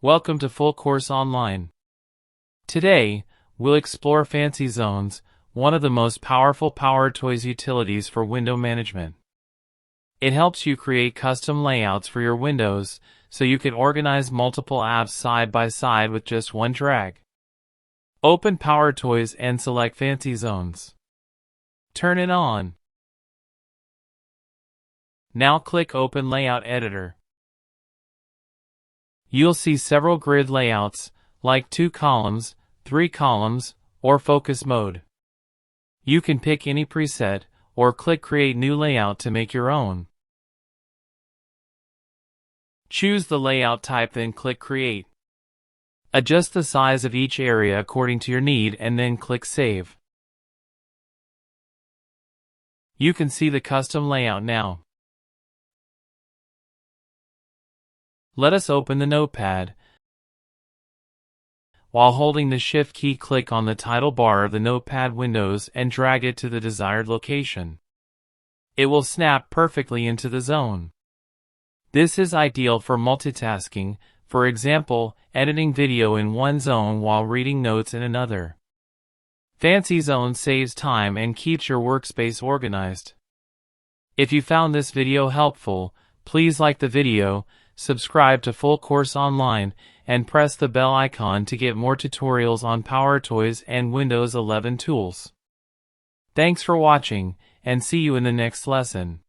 Welcome to Full Course Online. Today, we'll explore FancyZones, one of the most powerful PowerToys utilities for window management. It helps you create custom layouts for your windows, so you can organize multiple apps side by side with just one drag. Open PowerToys and select FancyZones. Turn it on. Now click Open Layout Editor. You'll see several grid layouts, like 2 columns, 3 columns, or focus mode. You can pick any preset, or click Create New Layout to make your own. Choose the layout type, then click Create. Adjust the size of each area according to your need and then click Save. You can see the custom layout now. Let us open the notepad. While holding the Shift key, click on the title bar of the notepad windows and drag it to the desired location. It will snap perfectly into the zone. This is ideal for multitasking, for example, editing video in one zone while reading notes in another. FancyZones saves time and keeps your workspace organized. If you found this video helpful, please like the video, subscribe to Full Course Online, and press the bell icon to get more tutorials on PowerToys and Windows 11 tools. Thanks for watching, and see you in the next lesson.